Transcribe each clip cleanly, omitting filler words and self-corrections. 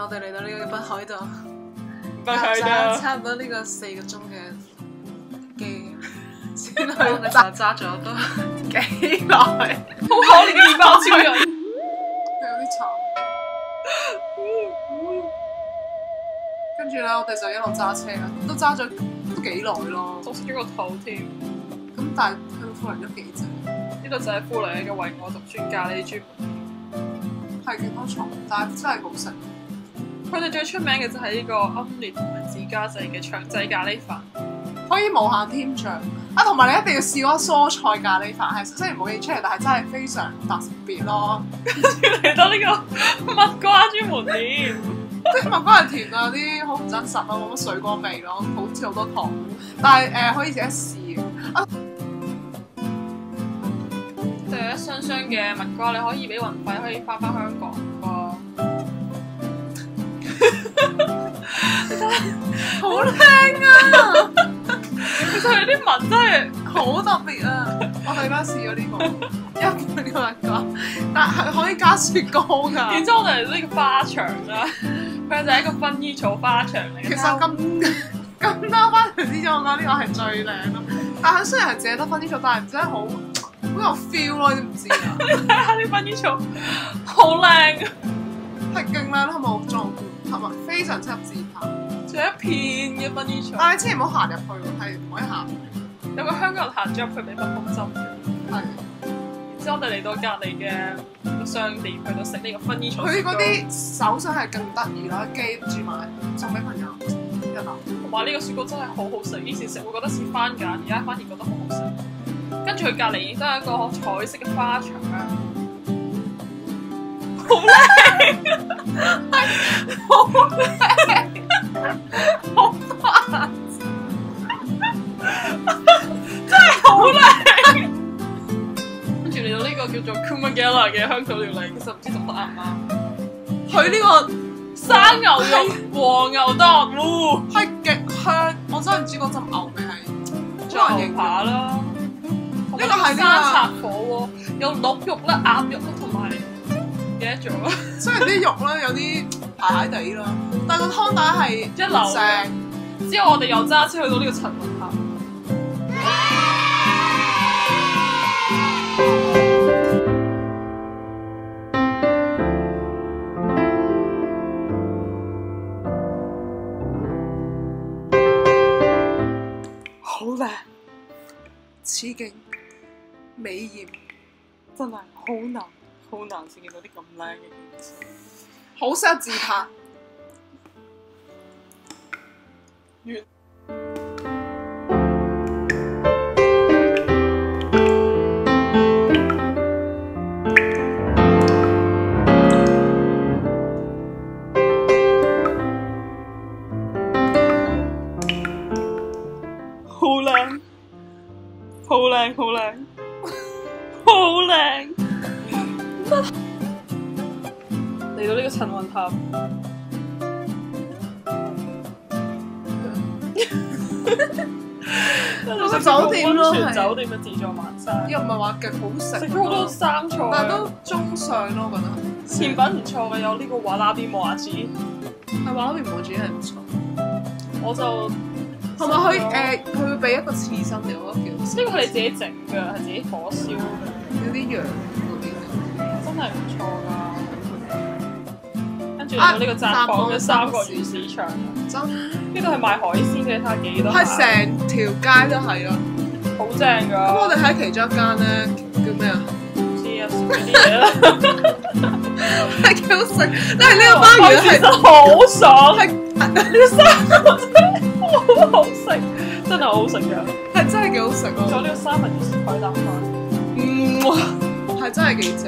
我哋嚟到呢個北海道，北海道差唔多呢個4個鐘嘅機先去，我哋揸咗都幾耐，好可憐嘅麵包超人，有啲慘。跟住咧，我哋就一路揸車啦，都揸咗都幾耐咯，都食咗個肚添。咁但係去到富良都幾正，呢個就係富良嘅維我獨尊咖喱專門店，係幾多重，但係真係好食。佢哋最出名嘅就係呢個奄列同埋自家製嘅腸仔咖喱飯，可以無限添醬啊！同埋你一定要試嗰個蔬菜咖喱飯，係雖然冇記出嚟，但係真係非常特別咯。嚟到呢個蜜瓜專門店，即係蜜瓜係甜啊，有啲好唔真實咯，冇乜水果味咯，好似好多糖。但係可以自己試嘅。啊，就有一箱箱嘅蜜瓜，你可以俾運費，可以翻香港喎。好靚啊！其實佢啲紋真係好特別啊！我哋而家試咗呢個一般嘅蜜瓜，但係可以加雪糕㗎。然之後我哋嚟到呢個花場啦，佢就係一個薰衣草花場嚟嘅。其實咁多花場之中，我覺得呢個係最靚咯。但係雖然係淨係得薰衣草，但係真係好有 feel 咯，你知唔知啊？睇下啲薰衣草好靚，係勁靚咯，係咪好壯觀？係咪非常之合自拍？仲有一片嘅薰衣草。但係你千祈唔好行入去喎，係唔可以行。有個香港人行咗入去俾蜜蜂針嘅。係。然之後我哋嚟到隔離嘅個商店，去到食呢個薰衣草。佢嗰啲手信係更得意啦，記住買送俾朋友一粒。同埋呢個雪糕真係好好食，以前食會覺得似番梘，而家反而覺得好好食。跟住佢隔離亦都係一個彩色嘅花場啊！好靚，好靚，好花，真係好靚。跟住嚟到呢個叫做 Kumagela 嘅香草料理，其實唔知讀得啱唔啱。佢呢個生牛肉和牛檔喎，係極香，我真係唔知嗰陣牛味係仲有牛扒啦。呢個係生拆火喎，有鹿肉啦、鴨肉啦，同埋記得咗啦。雖然啲肉咧有啲排排地啦，但係個湯底係一流正。之後我哋又揸車去到呢個陳雲塔。好靚，此景美豔，真係好難先見到啲咁靚嘅景色，好適合自拍。完。好靚！嚟到呢個陳雲塔，酒店咯，溫泉酒店嘅自助晚餐，又唔係話極好食，食咗好多生菜，但都中上咯，我覺得。甜品唔錯嘅，有呢個華拉比摩亞子，係華拉比摩亞子係唔錯。我就同埋佢會俾一個刺身嚟，我覺得幾好食。呢個係你自己整嘅，係自己火燒嘅，有啲羊嗰啲，真係唔錯㗎。跟住嚟到呢個札幌嘅三角魚市場，真呢度係賣海鮮嘅，睇下幾多。係成條街都係咯，好正㗎。咁我哋喺其中一間咧叫咩啊？唔知啊，食嗰啲嘢啦，係幾好食，但係呢個鮑魚係好爽，係呢個三角真係好好食，真係好好食㗎，係真係幾好食咯。仲有呢個三文魚海膽飯，哇，係真係幾正，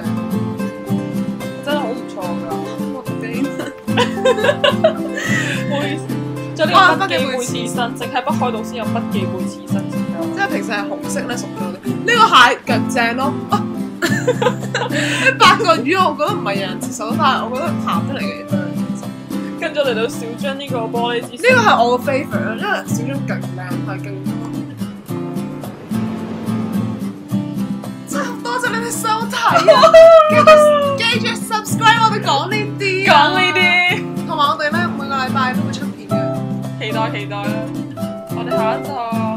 真係好唔錯㗎。我哋俾唔好意思，仲有呢個筆記貝刺身，淨係北海道先有筆記貝刺身先有。即係平時係紅色咧，熟咗啲。呢個蟹極正咯。呢8個魚我覺得唔係人人接受到，但係我覺得鹹得嚟嘅香。跟住嚟到小張呢個玻璃芝士，呢個係我嘅 favourite，因為小張勁靚，係勁多。真係多謝你哋收睇，記住 subscribe 我哋講呢啲，講呢啲，同埋我期待啦！我哋下一集。